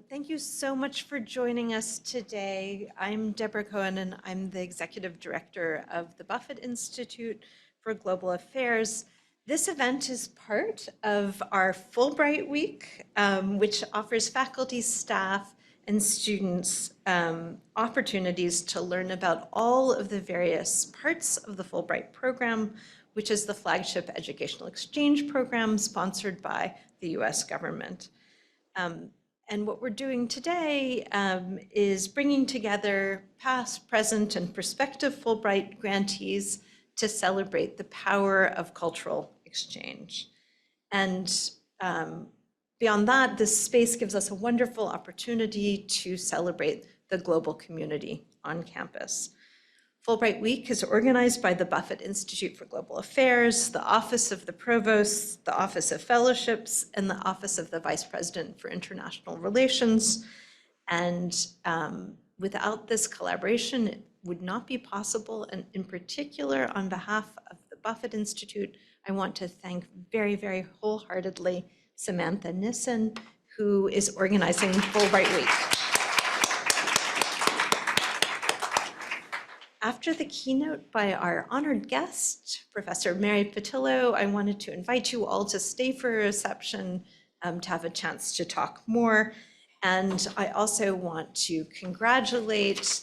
Thank you so much for joining us today. I'm Deborah Cohen, and I'm the Executive Director of the Buffett Institute for Global Affairs. This event is part of our Fulbright Week, which offers faculty, staff, and students opportunities to learn about all of the various parts of the Fulbright program, which is the flagship educational exchange program sponsored by the US government. And what we're doing today is bringing together past, present, and prospective Fulbright grantees to celebrate the power of cultural exchange. And beyond that, this space gives us a wonderful opportunity to celebrate the global community on campus. Fulbright Week is organized by the Buffett Institute for Global Affairs, the Office of the Provost, the Office of Fellowships, and the Office of the Vice President for International Relations. And without this collaboration, it would not be possible. And in particular, on behalf of the Buffett Institute, I want to thank very, very wholeheartedly Samantha Nissen, who is organizing Fulbright Week. After the keynote by our honored guest, Professor Mary Pattillo, I wanted to invite you all to stay for a reception to have a chance to talk more. And I also want to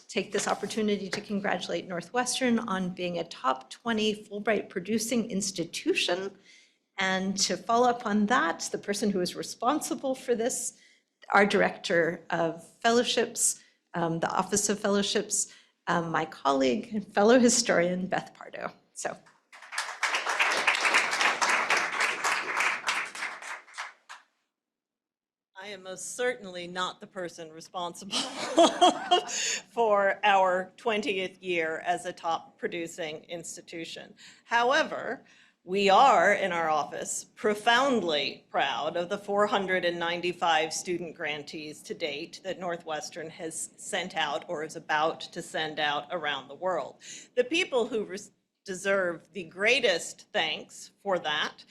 take this opportunity to congratulate Northwestern on being a top 20 Fulbright producing institution. And to follow up on that, the person who is responsible for this, our Director of Fellowships, the Office of Fellowships, my colleague and fellow historian, Beth Pardo. So. I am most certainly not the person responsible for our 20th year as a top producing institution. However, we are, in our office, profoundly proud of the 495 student grantees to date that Northwestern has sent out or is about to send out around the world. The people who deserve the greatest thanks for that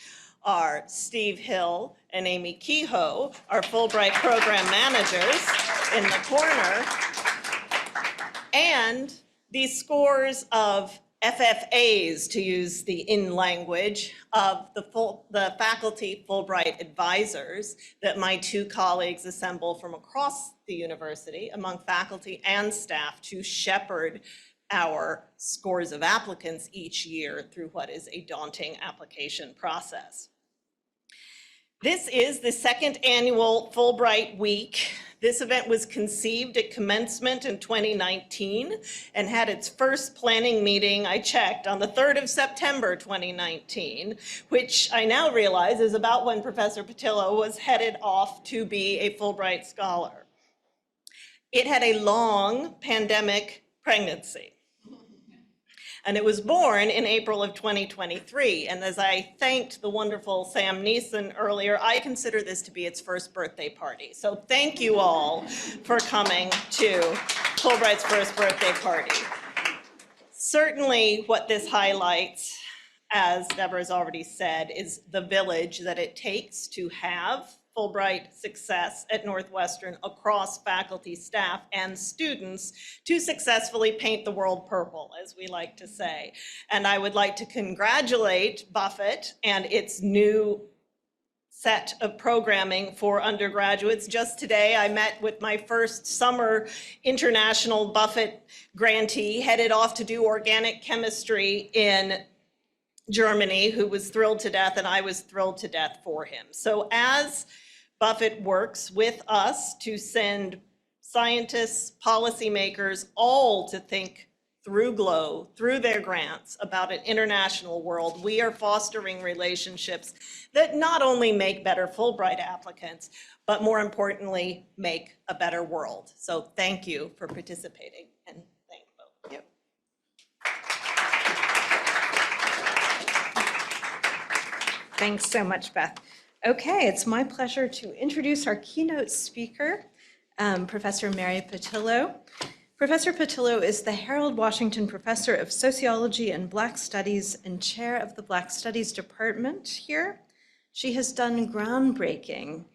are Steve Hill and Amy Kehoe, our Fulbright program managers in the corner, and these scores of FFAs, to use the in language, of the faculty Fulbright advisors that my two colleagues assemble from across the university among faculty and staff to shepherd our scores of applicants each year through what is a daunting application process. This is the second annual Fulbright Week. This event was conceived at commencement in 2019 and had its first planning meeting, I checked, on the 3rd of September 2019, which I now realize is about when Professor Pattillo was headed off to be a Fulbright scholar. It had a long pandemic pregnancy. And it was born in April of 2023. And as I thanked the wonderful Sam Neeson earlier, I consider this to be its first birthday party. So thank you all for coming to Fulbright's first birthday party. Certainly what this highlights, as Deborah has already said, is the village that it takes to have Fulbright success at Northwestern across faculty, staff, and students to successfully paint the world purple, as we like to say. And I would like to congratulate Buffett and its new set of programming for undergraduates. Just today, I met with my first summer international Buffett grantee, headed off to do organic chemistry in Germany, who was thrilled to death, and I was thrilled to death for him. So as Buffett works with us to send scientists, policymakers, all to think through GLOW, through their grants, about an international world, we are fostering relationships that not only make better Fulbright applicants, but more importantly, make a better world. So thank you for participating, and thank both of you. Thanks so much, Beth. Okay, it's my pleasure to introduce our keynote speaker, Professor Mary Pattillo. Professor Pattillo is the Harold Washington Professor of Sociology and Black Studies and Chair of the Black Studies Department here. She has done groundbreaking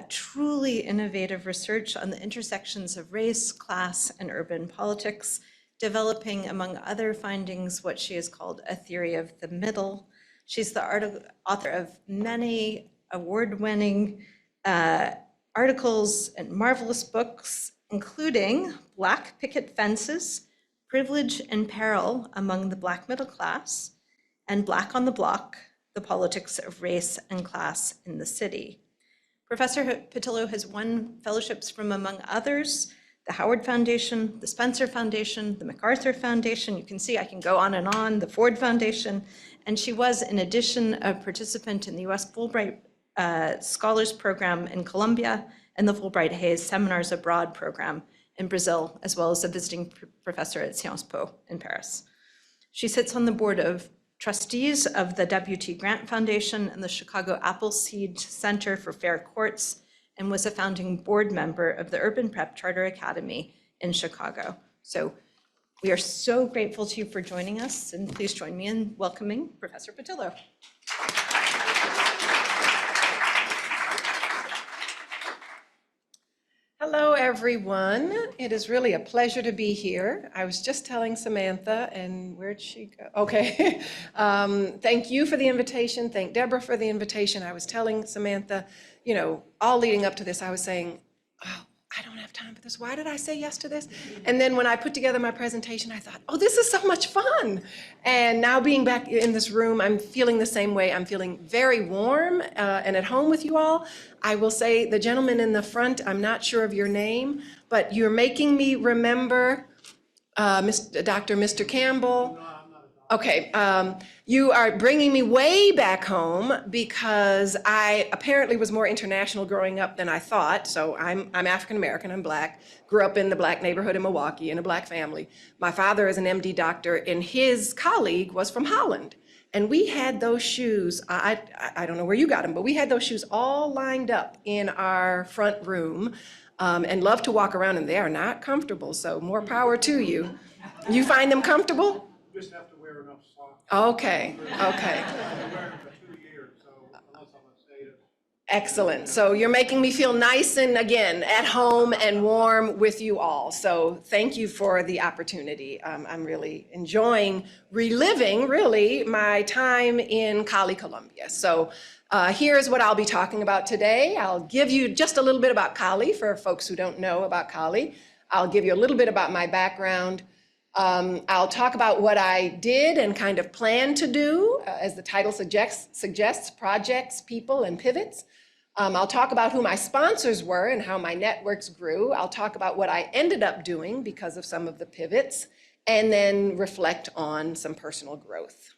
truly innovative research on the intersections of race, class, and urban politics, developing, among other findings, what she has called a theory of the middle. She's the author of many award-winning articles and marvelous books, including Black Picket Fences, Privilege and Peril Among the Black Middle Class, and Black on the Block, The Politics of Race and Class in the City. Professor Pattillo has won fellowships from, among others, the Howard Foundation, the Spencer Foundation, the MacArthur Foundation. You can see I can go on, the Ford Foundation. And she was, in addition, a participant in the US Fulbright Scholars Program in Colombia and the Fulbright Hayes Seminars Abroad program in Brazil, as well as a visiting professor at Sciences Po in Paris. She sits on the board of trustees of the W.T. Grant Foundation and the Chicago Appleseed Center for Fair Courts, and was a founding board member of the Urban Prep Charter Academy in Chicago. So we are so grateful to you for joining us, and please join me in welcoming Professor Pattillo. Hello, everyone. It is really a pleasure to be here. I was just telling Samantha, and where'd she go? Okay. Thank you for the invitation. Thank Deborah for the invitation. I was telling Samantha, all leading up to this, I was saying, oh, I don't have time for this. Why did I say yes to this? And then when I put together my presentation, I thought, oh, this is so much fun. And now being back in this room, I'm feeling the same way. I'm feeling very warm and at home with you all. I will say the gentleman in the front, I'm not sure of your name, but you're making me remember Dr. Mr. Campbell. Okay, you are bringing me way back home because I apparently was more international growing up than I thought. So I'm African American, I'm Black, grew up in the Black neighborhood in Milwaukee in a Black family. My father is an MD doctor and his colleague was from Holland. And we had those shoes, I don't know where you got them, but we had those shoes all lined up in our front room and love to walk around, and they are not comfortable, so more power to you. You find them comfortable? Just have to wear enough socks. Okay. I've been wearing them for 2 years, so unless I'm a native. Excellent. So you're making me feel nice and, again, at home and warm with you all. So thank you for the opportunity. I'm really enjoying reliving, really, my time in Cali, Colombia. So here's what I'll be talking about today. I'll give you just a little bit about Cali for folks who don't know about Cali. I'll give you a little bit about my background. I'll talk about what I did and kind of plan to do, as the title suggests, projects, people, and pivots. I'll talk about who my sponsors were and how my networks grew. I'll talk about what I ended up doing because of some of the pivots, and then reflect on some personal growth.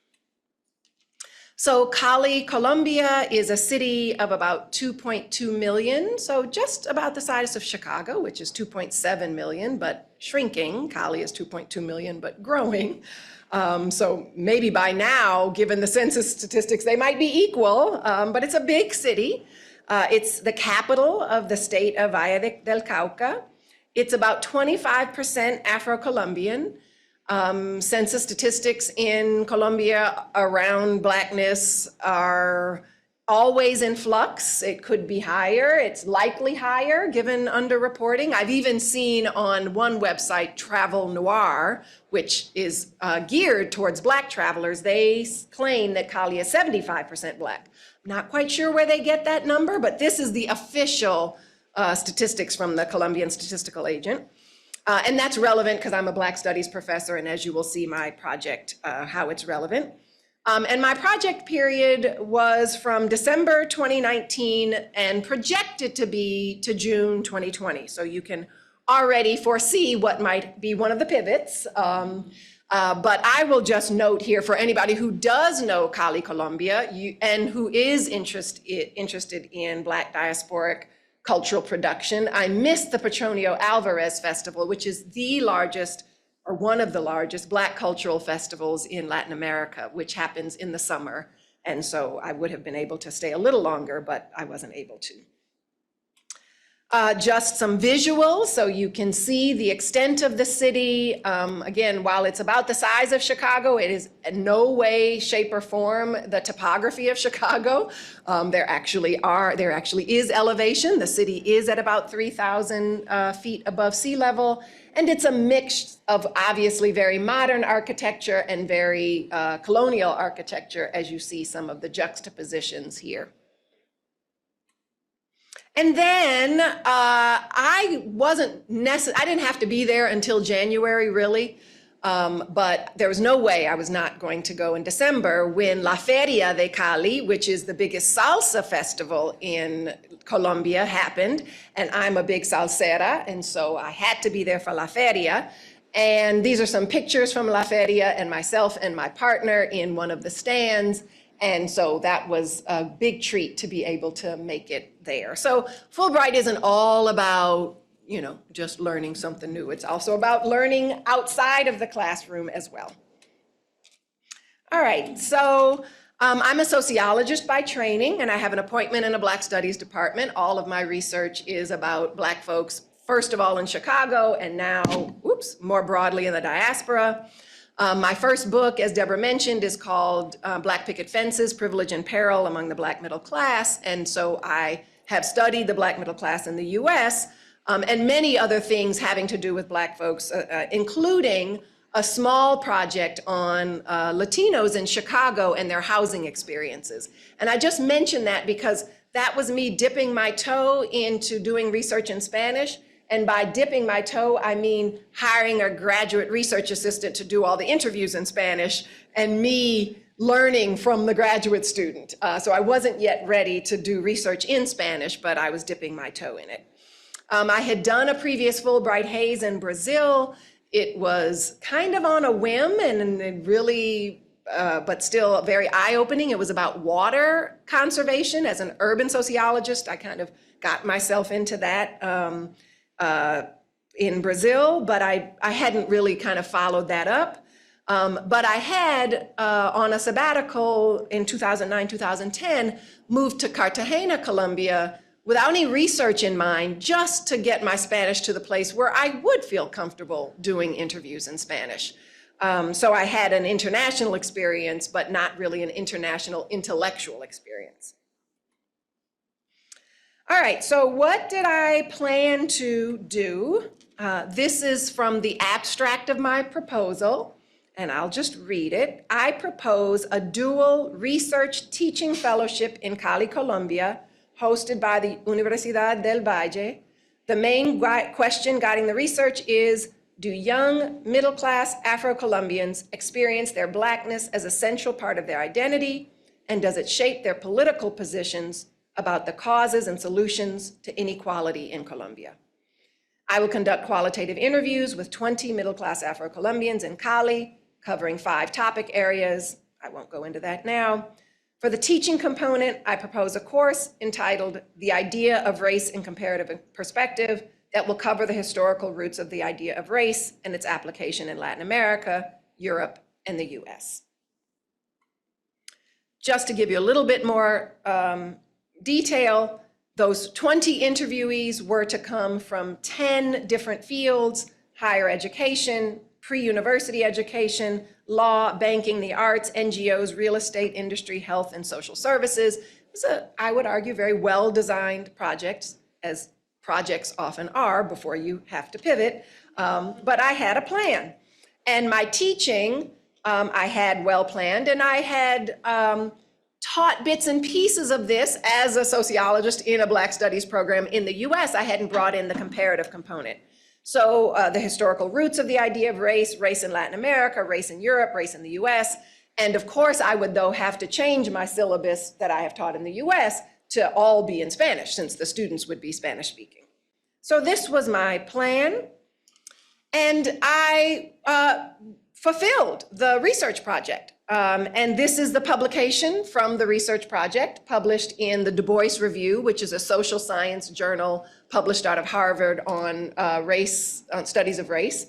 So Cali, Colombia is a city of about 2.2 million, so just about the size of Chicago, which is 2.7 million, but shrinking. Cali is 2.2 million, but growing. So maybe by now, given the census statistics, they might be equal, but it's a big city. It's the capital of the state of Valle del Cauca. It's about 25% Afro-Colombian. Census statistics in Colombia around Blackness are always in flux. It could be higher. It's likely higher given underreporting. I've even seen on one website, Travel Noir, which is geared towards Black travelers, they claim that Cali is 75% Black. I'm not quite sure where they get that number, but this is the official statistics from the Colombian Statistical Agent. And that's relevant because I'm a Black Studies professor, and as you will see my project, how it's relevant. And my project period was from December 2019 and projected to be to June 2020. So you can already foresee what might be one of the pivots. But I will just note here for anybody who does know Cali, Colombia, and who is interested in Black diasporic cultural production. I missed the Petronio Alvarez Festival, which is the largest, or one of the largest, Black cultural festivals in Latin America, which happens in the summer. And so I would have been able to stay a little longer, but I wasn't able to. Just some visuals so you can see the extent of the city. Again, while it's about the size of Chicago, it is in no way, shape, or form the topography of Chicago. There actually is elevation. The city is at about 3,000 feet above sea level, and it's a mix of obviously very modern architecture and very colonial architecture, as you see some of the juxtapositions here. And then I didn't have to be there until January, really. But there was no way I was not going to go in December when La Feria de Cali, which is the biggest salsa festival in Colombia, happened. And I'm a big salsera, and so I had to be there for La Feria. And these are some pictures from La Feria and myself and my partner in one of the stands. And so that was a big treat to be able to make it there. So Fulbright isn't all about, just learning something new. It's also about learning outside of the classroom as well. All right, so I'm a sociologist by training, and I have an appointment in a Black Studies department. All of my research is about Black folks, first of all in Chicago, and now, more broadly in the diaspora. My first book, as Deborah mentioned, is called Black Picket Fences, Privilege and Peril Among the Black Middle Class. And so I have studied the Black middle class in the US and many other things having to do with Black folks, including a small project on Latinos in Chicago and their housing experiences. And I just mention that because that was me dipping my toe into doing research in Spanish. And by dipping my toe, I mean hiring a graduate research assistant to do all the interviews in Spanish and me learning from the graduate student. So I wasn't yet ready to do research in Spanish, but I was dipping my toe in it. I had done a previous Fulbright Hays in Brazil. It was kind of on a whim and it really, but still very eye-opening. It was about water conservation. As an urban sociologist, I kind of got myself into that. In Brazil, but I hadn't really kind of followed that up. But I had, on a sabbatical in 2009, 2010, moved to Cartagena, Colombia, without any research in mind, just to get my Spanish to the place where I would feel comfortable doing interviews in Spanish. So I had an international experience, but not really an international intellectual experience. All right, so what did I plan to do? This is from the abstract of my proposal, and I'll just read it. I propose a dual research teaching fellowship in Cali, Colombia, hosted by the Universidad del Valle. The main question guiding the research is, do young middle-class Afro-Colombians experience their Blackness as a central part of their identity, and does it shape their political positions about the causes and solutions to inequality in Colombia? I will conduct qualitative interviews with 20 middle-class Afro-Colombians in Cali, covering 5 topic areas. I won't go into that now. For the teaching component, I propose a course entitled The Idea of Race in Comparative Perspective that will cover the historical roots of the idea of race and its application in Latin America, Europe, and the US. Just to give you a little bit more detail, those 20 interviewees were to come from 10 different fields: higher education, pre-university education, law, banking, the arts, NGOs, real estate, industry, health, and social services. It was a, I would argue, very well-designed project, as projects often are before you have to pivot. But I had a plan. And my teaching, I had well planned, and I had taught bits and pieces of this as a sociologist in a Black Studies program in the US. I hadn't brought in the comparative component. So the historical roots of the idea of race, race in Latin America, race in Europe, race in the US. And of course, I would though have to change my syllabus that I have taught in the US to all be in Spanish, since the students would be Spanish speaking. So this was my plan. And I fulfilled the research project. And this is the publication from the research project, published in the Du Bois Review, which is a social science journal published out of Harvard on race, on studies of race.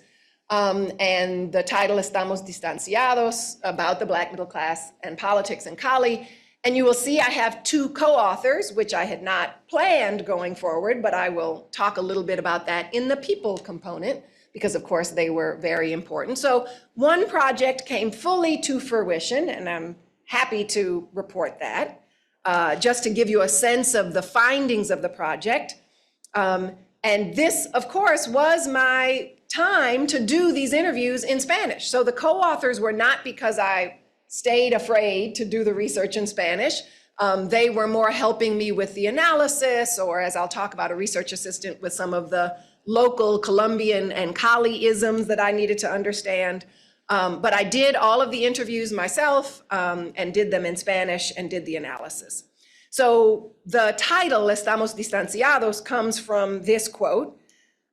And the title, Estamos Distanciados, about the Black middle class and politics in Cali. And you will see I have 2 co-authors, which I had not planned going forward, but I will talk a little bit about that in the people component, because of course they were very important. So one project came fully to fruition, and I'm happy to report that. Just to give you a sense of the findings of the project. And this, of course, was my time to do these interviews in Spanish. So the co-authors were not because I stayed afraid to do the research in Spanish. They were more helping me with the analysis, or as I'll talk about, a research assistant with some of the local Colombian and Cali-isms that I needed to understand. But I did all of the interviews myself and did them in Spanish and did the analysis. So the title, Estamos Distanciados, comes from this quote.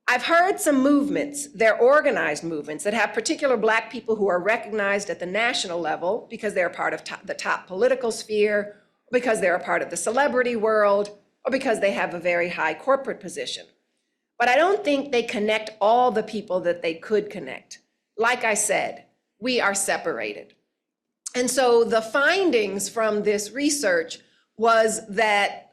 I've heard some movements, they're organized movements, that have particular Black people who are recognized at the national level because they're part of the top political sphere, because they're a part of the celebrity world, or because they have a very high corporate position. But I don't think they connect all the people that they could connect. Like I said, we are separated. And so the findings from this research was that,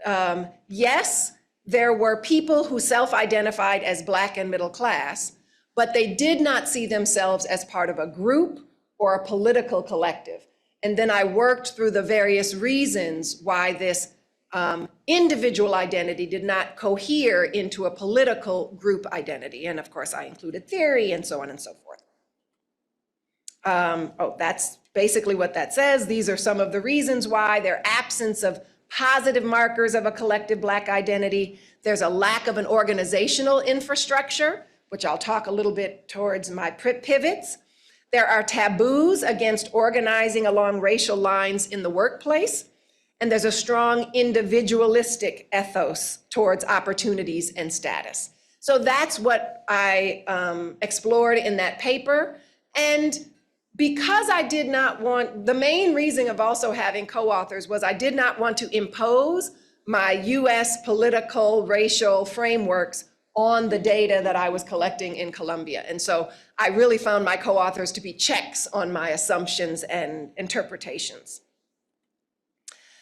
yes, there were people who self-identified as Black and middle class, but they did not see themselves as part of a group or a political collective. And then I worked through the various reasons why this individual identity did not cohere into a political group identity. And of course, I included theory and so on and so forth. That's basically what that says. These are some of the reasons why: their absence of positive markers of a collective Black identity. There's a lack of an organizational infrastructure, which I'll talk a little bit towards my pivots. There are taboos against organizing along racial lines in the workplace. And there's a strong individualistic ethos towards opportunities and status. So that's what I explored in that paper. And because I did not want, the main reason of also having co-authors was I did not want to impose my US political racial frameworks on the data that I was collecting in Colombia. And so I really found my co-authors to be checks on my assumptions and interpretations.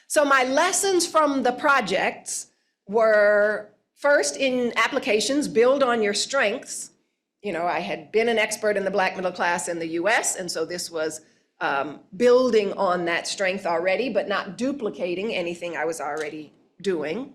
So my lessons from the projects were, first, in applications, build on your strengths. You know, I had been an expert in the Black middle class in the US, and so this was building on that strength already, but not duplicating anything I was already doing.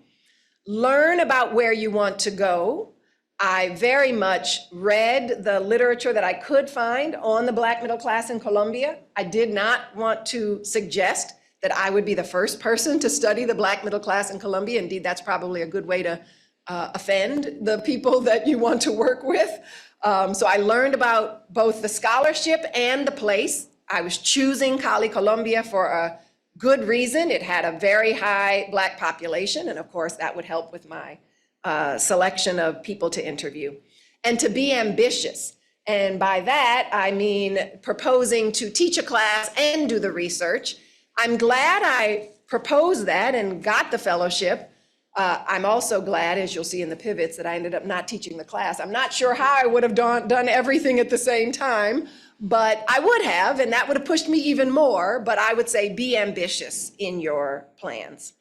Learn about where you want to go. I very much read the literature that I could find on the Black middle class in Colombia. I did not want to suggest that I would be the first person to study the Black middle class in Colombia. Indeed, that's probably a good way to offend the people that you want to work with. So I learned about both the scholarship and the place. I was choosing Cali, Colombia for a good reason. It had a very high Black population, and of course that would help with my selection of people to interview. And to be ambitious. And by that, I mean proposing to teach a class and do the research. I'm glad I proposed that and got the fellowship. I'm also glad, as you'll see in the pivots, that I ended up not teaching the class. I'm not sure how I would have done everything at the same time, but I would have, and that would have pushed me even more. But I would say be ambitious in your plans.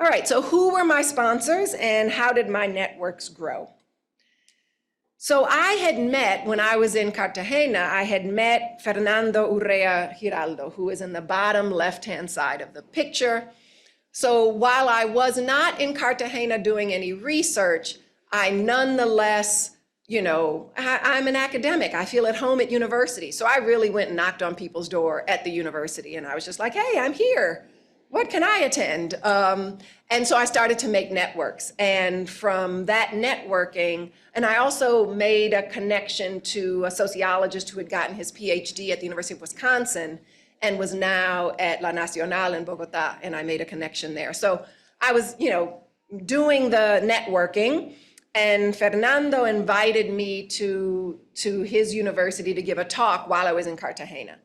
All right, so who were my sponsors and how did my networks grow? So I had met, when I was in Cartagena, I had met Fernando Urrea Giraldo, who is in the bottom left-hand side of the picture. So while I was not in Cartagena doing any research, I nonetheless, you know, I'm an academic. I feel at home at university. So I really went and knocked on people's door at the university, and I was just like, hey, I'm here. What can I attend? And so I started to make networks. And from that networking, and I also made a connection to a sociologist who had gotten his PhD at the University of Wisconsin and was now at La Nacional in Bogota, and I made a connection there. So I was, you know, doing the networking, and Fernando invited me to his university to give a talk while I was in Cartagena.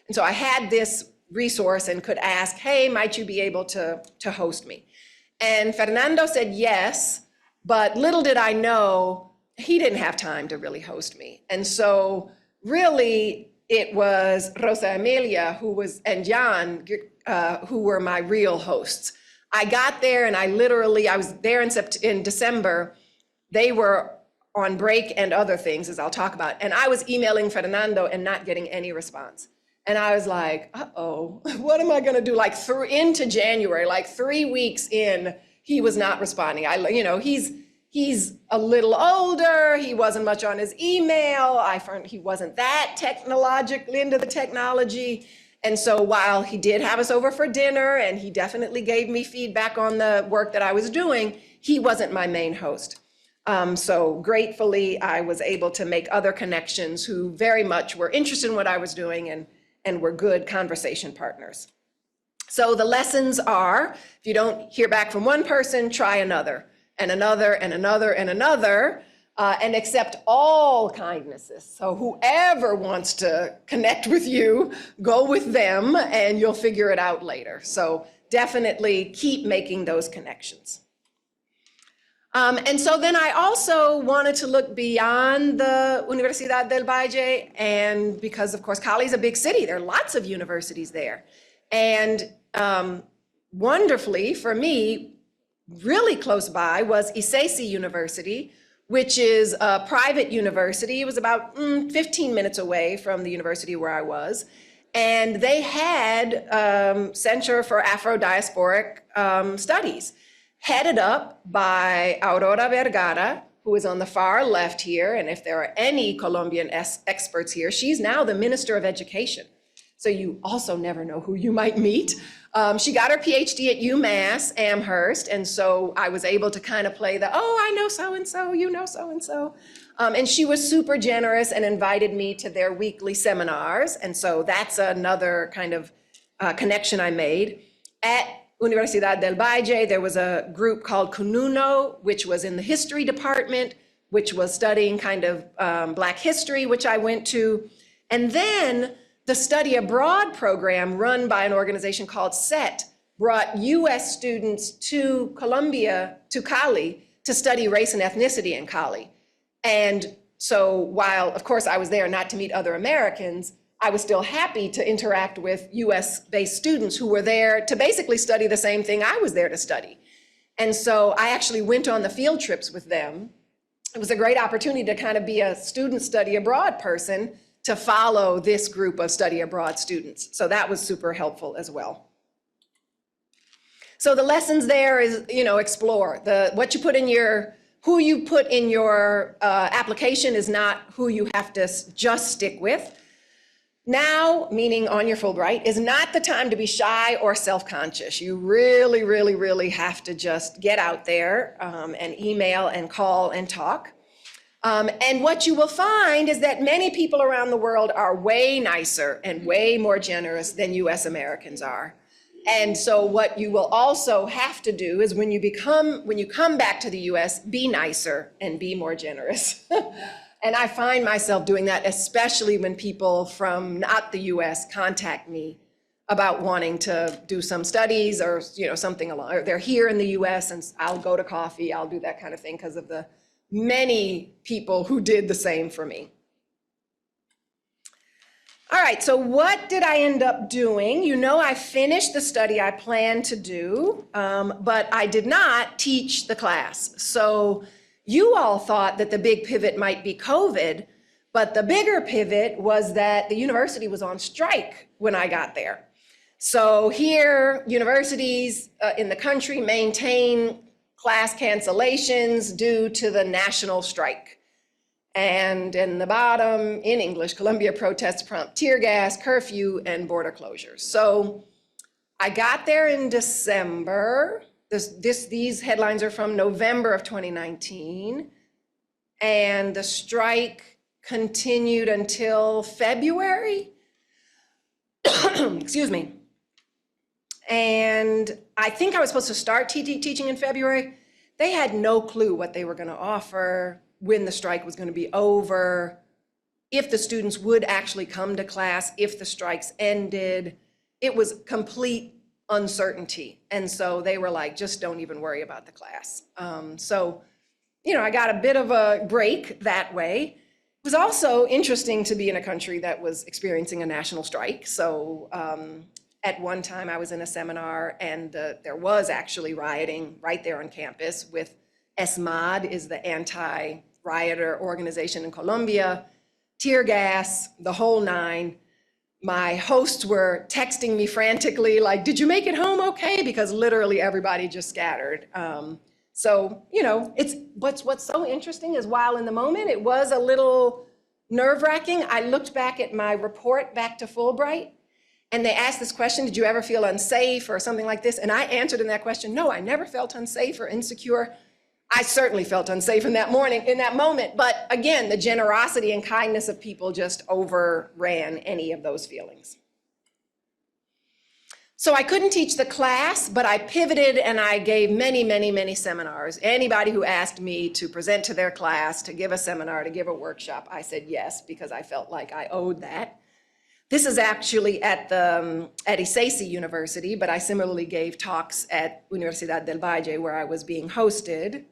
And so I had this resource and could ask, hey, might you be able to host me? And Fernando said yes, but little did I know, he didn't have time to really host me. And so really, it was Rosa Emilia and Jan who were my real hosts. I got there and I was there in December. They were on break and other things, as I'll talk about. And I was emailing Fernando and not getting any response. And I was like, uh-oh, what am I gonna do? Like into January, like 3 weeks in, he was not responding. He's a little older. He wasn't much on his email. I found he wasn't that technologically into the technology. And so while he did have us over for dinner and he definitely gave me feedback on the work that I was doing, he wasn't my main host. So gratefully, I was able to make other connections who very much were interested in what I was doing and were good conversation partners. So the lessons are, if you don't hear back from one person, try another, and another, and another, and another, and accept all kindnesses. So whoever wants to connect with you, go with them, and you'll figure it out later. So definitely keep making those connections. And so then I also wanted to look beyond the Universidad del Valle, and because of course Cali's a big city, there are lots of universities there. And wonderfully for me, really close by was ICESI University, which is a private university. It was about 15 minutes away from the university where I was. And they had Center for Afro-Diasporic Studies, headed up by Aurora Vergara, who is on the far left here. And if there are any Colombian experts here, she's now the Minister of Education. So you also never know who you might meet. She got her PhD at UMass Amherst. And so I was able to kind of play the, oh, I know so-and-so, you know so-and-so. And she was super generous and invited me to their weekly seminars. And so that's another kind of connection I made. At Universidad del Valle, there was a group called CUNUNO, which was in the history department, which was studying kind of Black history, which I went to. And then the study abroad program run by an organization called SET brought US students to Colombia, to Cali, to study race and ethnicity in Cali. And so while, of course, I was there not to meet other Americans, I was still happy to interact with US-based students who were there to basically study the same thing I was there to study. And so I actually went on the field trips with them. It was a great opportunity to kind of be a student study abroad person to follow this group of study abroad students. So that was super helpful as well. So the lessons there is, explore. What you put in who you put in your application is not who you have to just stick with. Now, meaning on your Fulbright, is not the time to be shy or self-conscious. You really, really, really have to just get out there and email and call and talk. And what you will find is that many people around the world are way nicer and way more generous than US Americans are. And so what you will also have to do is when you come back to the US, be nicer and be more generous. And I find myself doing that, especially when people from not the US contact me about wanting to do some studies or something along, or they're here in the US and I'll go to coffee, I'll do that kind of thing because of the many people who did the same for me. All right, so what did I end up doing? I finished the study I planned to do, but I did not teach the class. So you all thought that the big pivot might be COVID, but the bigger pivot was that the university was on strike when I got there. So here, universities in the country maintain class cancellations due to the national strike. And in the bottom, in English, Columbia protests prompt tear gas, curfew, and border closures. So I got there in December. These headlines are from November of 2019. And the strike continued until February. Excuse me. And I think I was supposed to start teaching in February. They had no clue what they were going to offer, when the strike was going to be over, if the students would actually come to class, if the strikes ended. It was complete uncertainty. And so they were like, just don't even worry about the class. So I got a bit of a break that way. It was also interesting to be in a country that was experiencing a national strike. So at one time I was in a seminar and there was actually rioting right there on campus with ESMAD, is the anti-rioter organization in Colombia, tear gas, the whole nine. My hosts were texting me frantically, like, did you make it home okay? Because literally everybody just scattered. So, you know, what's so interesting is while in the moment it was a little nerve-wracking, I looked back at my report back to Fulbright, and they asked this question, did you ever feel unsafe or something like this? And I answered in that question, no, I never felt unsafe or insecure. I certainly felt unsafe in that moment. But again, the generosity and kindness of people just overran any of those feelings. So I couldn't teach the class, but I pivoted and I gave many, many, many seminars. Anybody who asked me to present to their class, to give a seminar, to give a workshop, I said yes, because I felt like I owed that. This is actually at ICESI University, but I similarly gave talks at Universidad del Valle, where I was being hosted.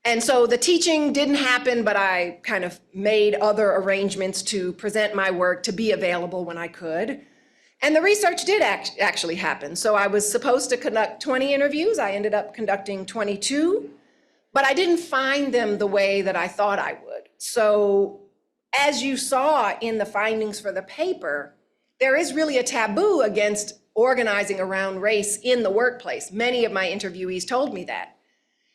And so the teaching didn't happen, but I kind of made other arrangements to present my work, to be available when I could. And the research did actually happen. So I was supposed to conduct 20 interviews. I ended up conducting 22, but I didn't find them the way that I thought I would. So as you saw in the findings for the paper, there is really a taboo against organizing around race in the workplace. Many of my interviewees told me that.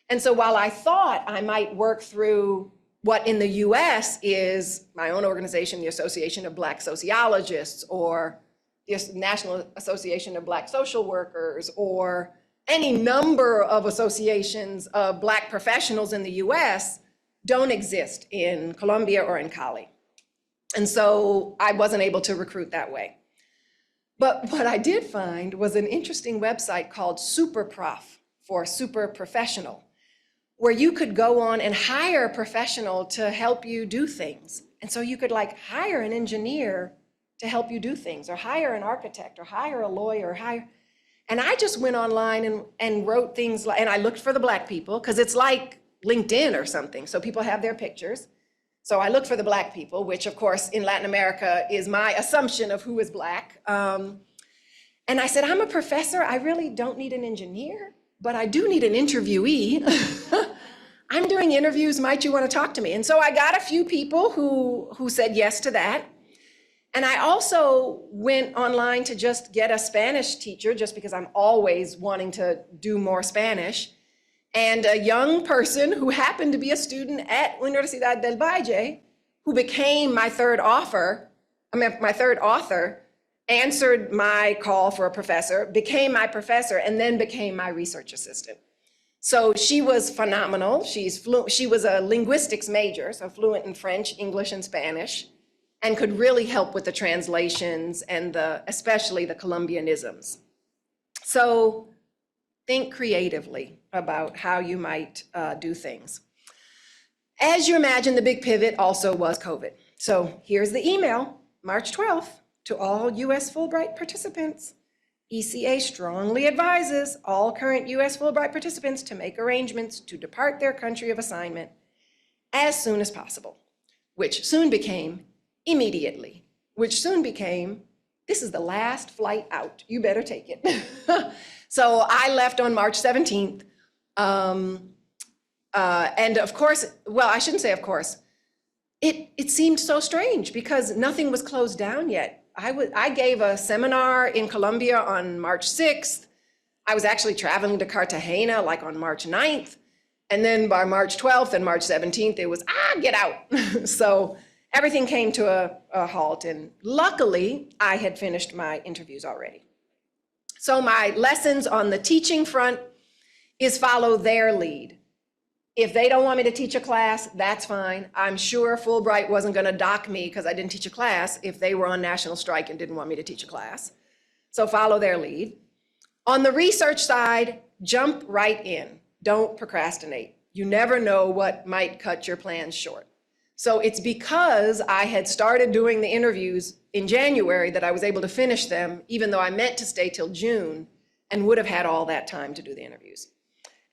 And so while I thought I might work through what in the US is my own organization, the Association of Black Sociologists, or the National Association of Black Social Workers, or any number of associations of Black professionals in the US, don't exist in Colombia or in Cali. And so I wasn't able to recruit that way. But what I did find was an interesting website called SuperProf, for super professional, where you could go on and hire a professional to help you do things. And so you could like hire an engineer to help you do things, or hire an architect, or hire a lawyer, and I just went online and wrote things, and I looked for the Black people, because it's like LinkedIn or something, so people have their pictures. So I looked for the Black people, which of course in Latin America is my assumption of who is Black. And I said, I'm a professor, I really don't need an engineer, but I do need an interviewee. I'm doing interviews, might you want to talk to me? And so I got a few people who said yes to that. And I also went online to just get a Spanish teacher, just because I'm always wanting to do more Spanish. And a young person who happened to be a student at Universidad del Valle, who became my third author, answered my call for a professor, became my professor, and then became my research assistant. So she was phenomenal. She was a linguistics major, so fluent in French, English, and Spanish, and could really help with the translations and especially the Colombianisms. So think creatively about how you might do things. As you imagine, the big pivot also was COVID. So here's the email, March 12th, to all US Fulbright participants. ECA strongly advises all current US Fulbright participants to make arrangements to depart their country of assignment as soon as possible, which soon became immediately, which soon became, this is the last flight out, you better take it. So I left on March 17th. And of course, well, I shouldn't say of course, it seemed so strange because nothing was closed down yet. I gave a seminar in Colombia on March 6th. I was actually traveling to Cartagena like on March 9th. And then by March 12th and March 17th, it was, get out. So everything came to a halt. And luckily, I had finished my interviews already. So my lessons on the teaching front is follow their lead. If they don't want me to teach a class, that's fine. I'm sure Fulbright wasn't going to dock me because I didn't teach a class if they were on national strike and didn't want me to teach a class. So follow their lead. On the research side, jump right in. Don't procrastinate. You never know what might cut your plans short. So it's because I had started doing the interviews in January that I was able to finish them, even though I meant to stay till June and would have had all that time to do the interviews.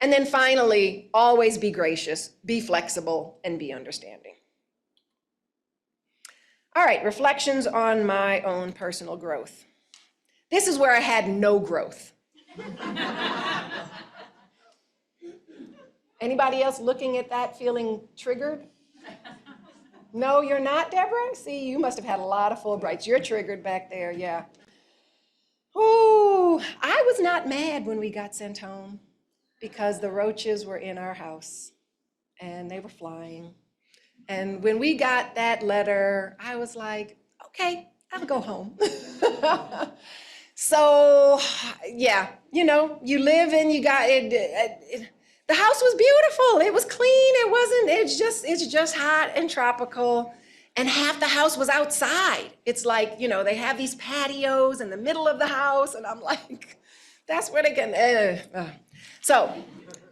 And then finally, always be gracious, be flexible, and be understanding. All right, reflections on my own personal growth. This is where I had no growth. Anybody else looking at that feeling triggered? No, you're not, Deborah? See, you must have had a lot of Fulbrights. You're triggered back there, yeah. Ooh, I was not mad when we got sent home because the roaches were in our house and they were flying. And when we got that letter, I was like, okay, I'll go home. So, yeah, you know, you live and you got it. The house was beautiful. It was clean. It's just hot and tropical. And half the house was outside. It's like, you know, they have these patios in the middle of the house. And I'm like, that's where they can. So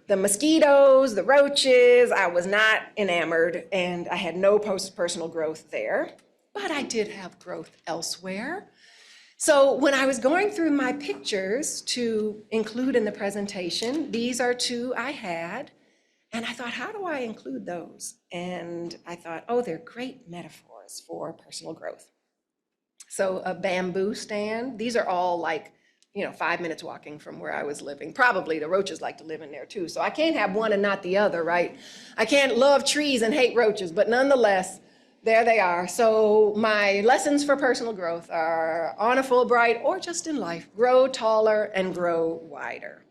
the mosquitoes, the roaches, I was not enamored. And I had no personal growth there. But I did have growth elsewhere. So when I was going through my pictures to include in the presentation, these are two I had. And I thought, how do I include those? And I thought, oh, they're great metaphors for personal growth. So a bamboo stand, these are all like, you know, 5 minutes walking from where I was living. Probably the roaches like to live in there too. So I can't have one and not the other, right? I can't love trees and hate roaches, but nonetheless, there they are. So my lessons for personal growth are on a Fulbright or just in life, grow taller and grow wider.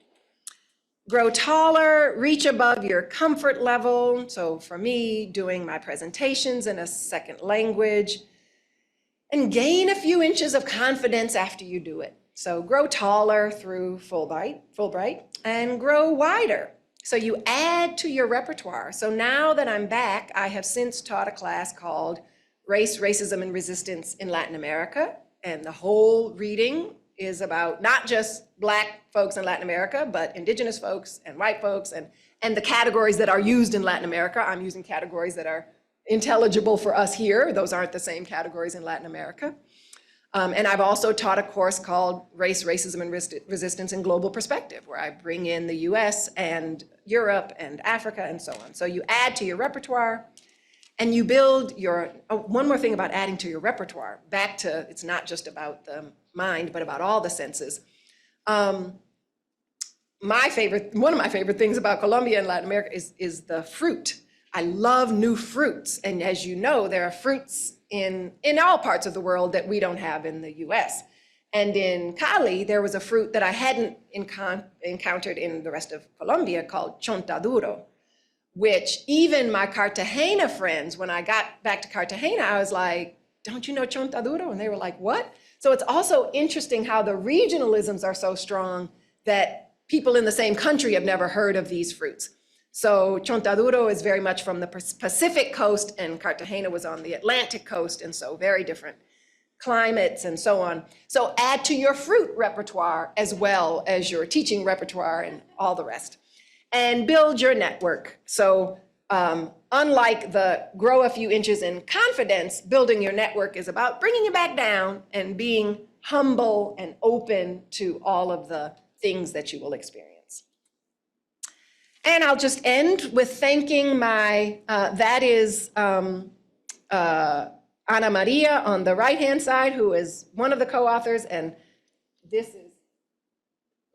Grow taller, reach above your comfort level. So for me, doing my presentations in a second language, and gain a few inches of confidence after you do it. So grow taller through Fulbright, and grow wider. So you add to your repertoire. So now that I'm back, I have since taught a class called Race, Racism, and Resistance in Latin America. And the whole reading is about not just Black folks in Latin America, but Indigenous folks and white folks and the categories that are used in Latin America. I'm using categories that are intelligible for us here. Those aren't the same categories in Latin America. And I've also taught a course called Race, Racism, and Resistance in Global Perspective, where I bring in the US and Europe and Africa and so on. So you add to your repertoire and you build your, one more thing about adding to your repertoire, back to, it's not just about the mind, but about all the senses. One of my favorite things about Colombia and Latin America is the fruit. I love new fruits. And as you know, there are fruits in all parts of the world that we don't have in the US. And in Cali, there was a fruit that I hadn't encountered in the rest of Colombia called chontaduro, which even my Cartagena friends, when I got back to Cartagena, I was like, don't you know chontaduro? And they were like, what? So it's also interesting how the regionalisms are so strong that people in the same country have never heard of these fruits. So chontaduro is very much from the Pacific coast, and Cartagena was on the Atlantic coast, and so very different climates and so on. So add to your fruit repertoire as well as your teaching repertoire and all the rest. And build your network. So unlike the grow a few inches in confidence, building your network is about bringing it back down and being humble and open to all of the things that you will experience. And I'll just end with thanking my, that is Ana Maria on the right-hand side, who is one of the co-authors, and this is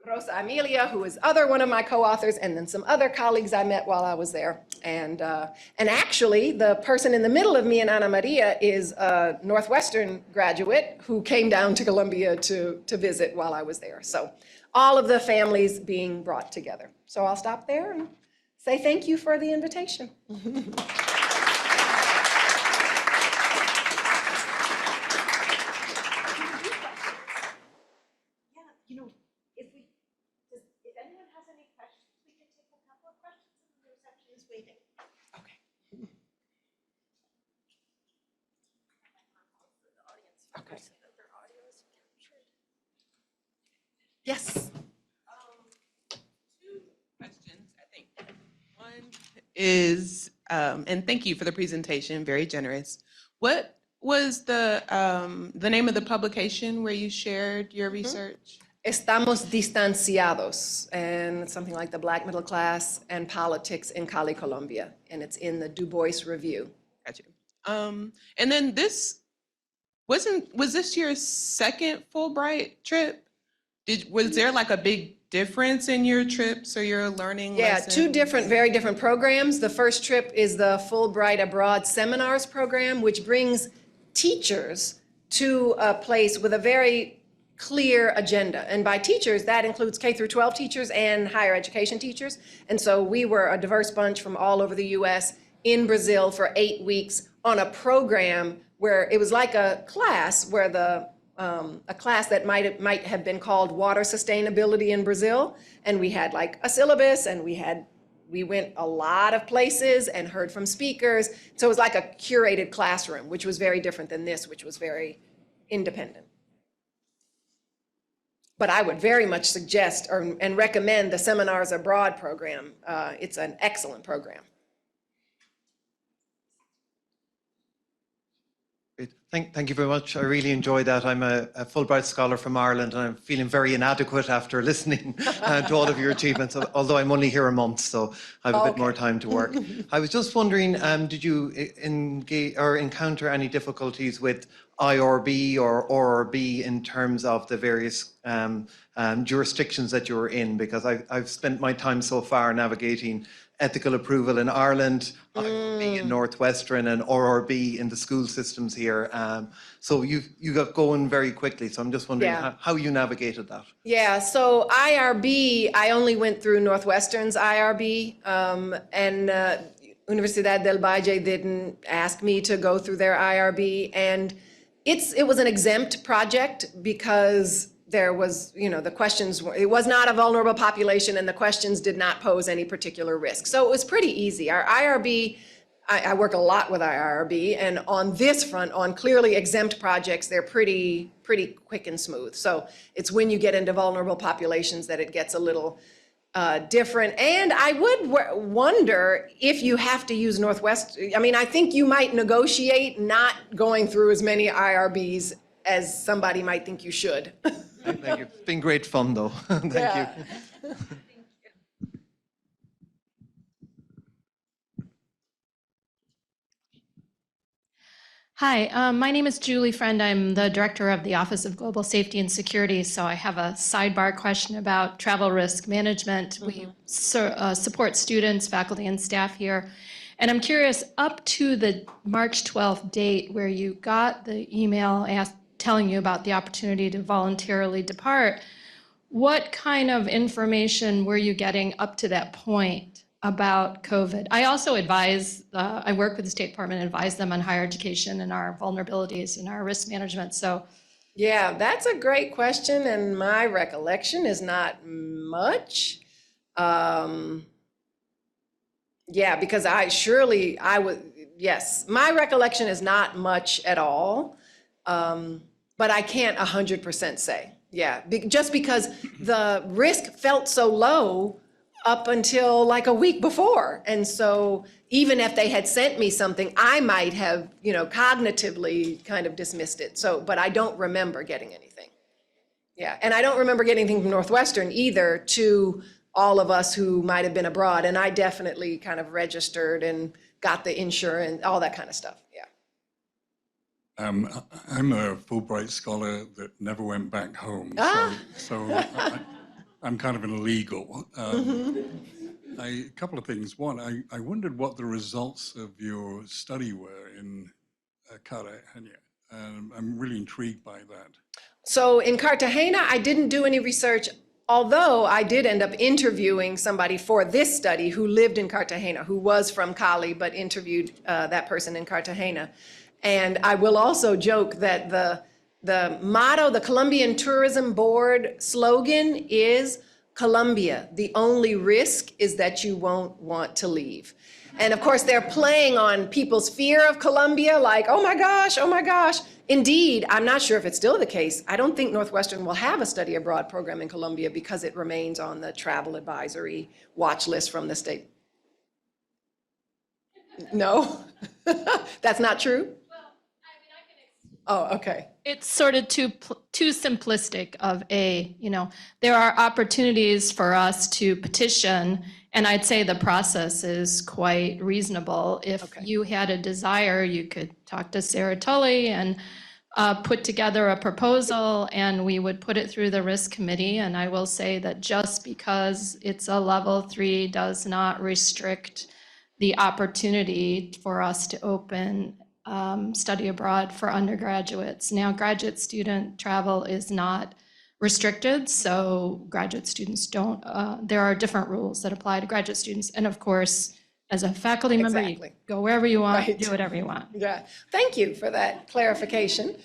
Rosa Amelia, who is one of my co-authors, and then some other colleagues I met while I was there. And actually, the person in the middle of me and Ana Maria is a Northwestern graduate who came down to Columbia to visit while I was there. So all of the families being brought together. So I'll stop there and say thank you for the invitation. If anyone has any questions, we can take a couple of questions, and the reception is waiting. Okay. Okay. Yes. Two questions, I think. One is, and thank you for the presentation, very generous. What was the name of the publication where you shared your research? Estamos distanciados, and it's something like the Black middle class and politics in Cali, Colombia, and it's in the Du Bois Review. Got you. And then was this your second Fulbright trip? Was there like a big difference in your trips or your learning Yeah, lessons? two very different programs. The first trip is the Fulbright Abroad Seminars program, which brings teachers to a place with a very clear agenda. And by teachers, that includes K through 12 teachers and higher education teachers. And so we were a diverse bunch from all over the US in Brazil for 8 weeks on a program where it was like a class where a class that might have been called Water Sustainability in Brazil. And we had like a syllabus, and we went a lot of places and heard from speakers. So it was like a curated classroom, which was very different than this, which was very independent. But I would very much suggest and recommend the Seminars Abroad program. It's an excellent program. Great. Thank you very much. I really enjoyed that. I'm a Fulbright scholar from Ireland, and I'm feeling very inadequate after listening to all of your achievements, although I'm only here a month, so I have a bit more time to work. I was just wondering, did you engage or encounter any difficulties with IRB or ORB in terms of the various jurisdictions that you were in? Because I've spent my time so far navigating ethical approval in Ireland, IRB in Northwestern, and ORB in the school systems here. So you got going very quickly. So I'm just wondering how you navigated that. Yeah, so IRB, I only went through Northwestern's IRB, and Universidad del Valle didn't ask me to go through their IRB. And it was an exempt project because there was, the questions, it was not a vulnerable population, and the questions did not pose any particular risk. So it was pretty easy. Our IRB, I work a lot with IRB, and on this front, on clearly exempt projects, they're pretty quick and smooth. So it's when you get into vulnerable populations that it gets a little different. And I would wonder if you have to use Northwestern. I mean, I think you might negotiate not going through as many IRBs as somebody might think you should. Thank you. It's been great fun, though. Thank you. Hi, my name is Julie Friend. I'm the director of the Office of Global Safety and Security. So I have a sidebar question about travel risk management. We support students, faculty, and staff here. And I'm curious, up to the March 12th date where you got the email telling you about the opportunity to voluntarily depart, what kind of information were you getting up to that point about COVID? I also advise, I work with the State Department and advise them on higher education and our vulnerabilities and our risk management. So yeah, that's a great question, and my recollection is not much. Yeah, because yes, my recollection is not much at all. But I can't 100% say. Yeah, just because the risk felt so low up until like a week before. And so even if they had sent me something, I might have, cognitively kind of dismissed it. So, but I don't remember getting anything. Yeah, and I don't remember getting anything from Northwestern either to all of us who might have been abroad. And I definitely kind of registered and got the insurance, all that kind of stuff. Yeah. I'm a Fulbright scholar that never went back home, so I'm kind of an illegal. A couple of things. One, I wondered what the results of your study were in Cartagena. I'm really intrigued by that. So in Cartagena, I didn't do any research, although I did end up interviewing somebody for this study who lived in Cartagena, who was from Cali, but interviewed that person in Cartagena. And I will also joke that the motto, the Colombian Tourism Board slogan is Colombia, the only risk is that you won't want to leave. And of course, they're playing on people's fear of Colombia, like, oh my gosh, oh my gosh. Indeed, I'm not sure if it's still the case. I don't think Northwestern will have a study abroad program in Colombia because it remains on the travel advisory watch list from the state. No, that's not true? Oh, okay. It's sort of too simplistic of there are opportunities for us to petition, and I'd say the process is quite reasonable. If Okay. you had a desire, you could talk to Sarah Tully and put together a proposal, and we would put it through the risk committee. And I will say that just because it's a level 3 does not restrict the opportunity for us to open study abroad for undergraduates. Now, graduate student travel is not restricted, so graduate students don't, there are different rules that apply to graduate students. And of course, as a faculty member, Exactly. you go wherever you want, Right. do whatever you want. Yeah, thank you for that clarification.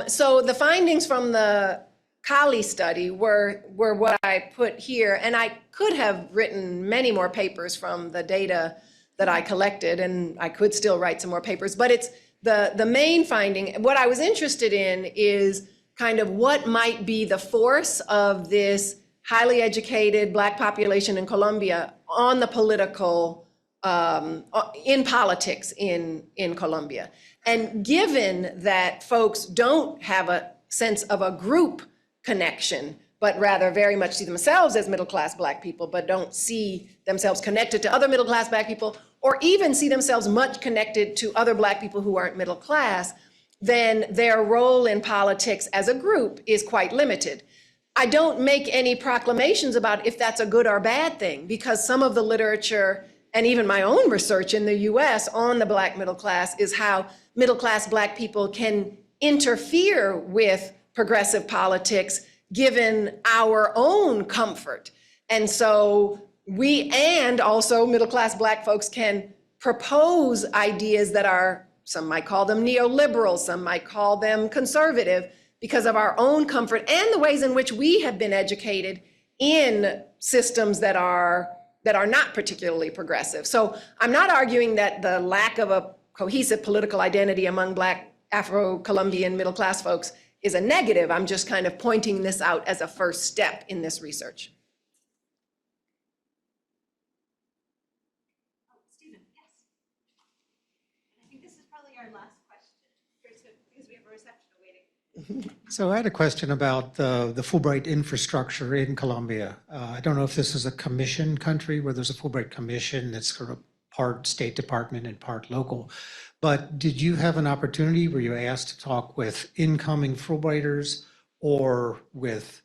So the findings from the Kali study were what I put here, and I could have written many more papers from the data that I collected, and I could still write some more papers, but it's the main finding. What I was interested in is kind of what might be the force of this highly educated Black population in Colombia on the political, in politics in Colombia. And given that folks don't have a sense of a group connection, but rather very much see themselves as middle-class Black people, but don't see themselves connected to other middle-class Black people, or even see themselves much connected to other Black people who aren't middle class, then their role in politics as a group is quite limited. I don't make any proclamations about if that's a good or bad thing, because some of the literature and even my own research in the US on the Black middle class is how middle class Black people can interfere with progressive politics given our own comfort. And so we, and also middle-class Black folks, can propose ideas that are, some might call them neoliberal, some might call them conservative, because of our own comfort and the ways in which we have been educated in systems that are not particularly progressive. So I'm not arguing that the lack of a cohesive political identity among Black Afro-Colombian middle-class folks is a negative. I'm just kind of pointing this out as a first step in this research. Stephen, yes. I think this is probably our last question, because we have a reception awaiting. So I had a question about the Fulbright infrastructure in Colombia. I don't know if this is a commission country where there's a Fulbright commission that's sort of part State Department and part local. But did you have an opportunity where you asked to talk with incoming Fulbrighters or with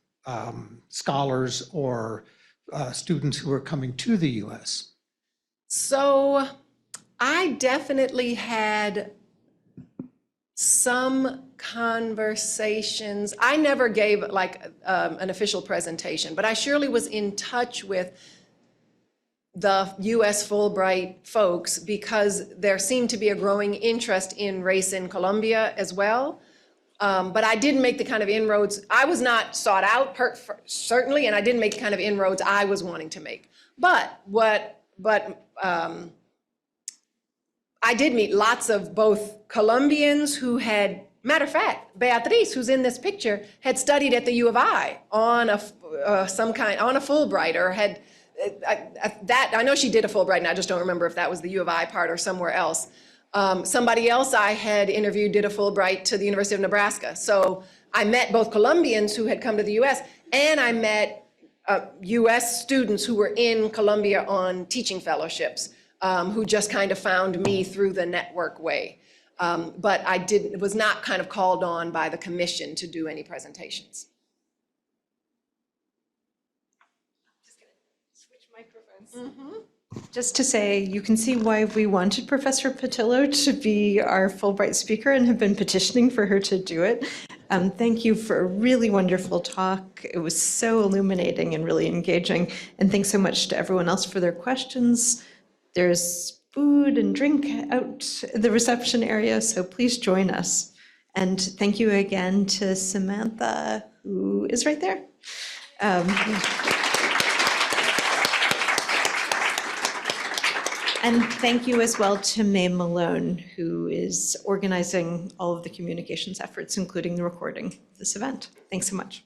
scholars or students who are coming to the US? So I definitely had some conversations. I never gave like an official presentation, but I surely was in touch with the US Fulbright folks because there seemed to be a growing interest in race in Colombia as well. But I didn't make the kind of inroads. I was not sought out, certainly, and I didn't make the kind of inroads I was wanting to make. But I did meet lots of both Colombians who had, matter of fact, Beatriz, who's in this picture, had studied at the U of I on a Fulbright, or had I know she did a Fulbright, and I just don't remember if that was the U of I part or somewhere else. Somebody else I had interviewed did a Fulbright to the University of Nebraska. So I met both Colombians who had come to the US, and I met US students who were in Colombia on teaching fellowships, who just kind of found me through the network way. But I was not kind of called on by the commission to do any presentations. Just to say, you can see why we wanted Professor Pattillo to be our Fulbright speaker and have been petitioning for her to do it. Thank you for a really wonderful talk. It was so illuminating and really engaging. And thanks so much to everyone else for their questions. There's food and drink out in the reception area, so please join us. And thank you again to Samantha, who is right there. And thank you as well to May Malone, who is organizing all of the communications efforts, including the recording of this event. Thanks so much.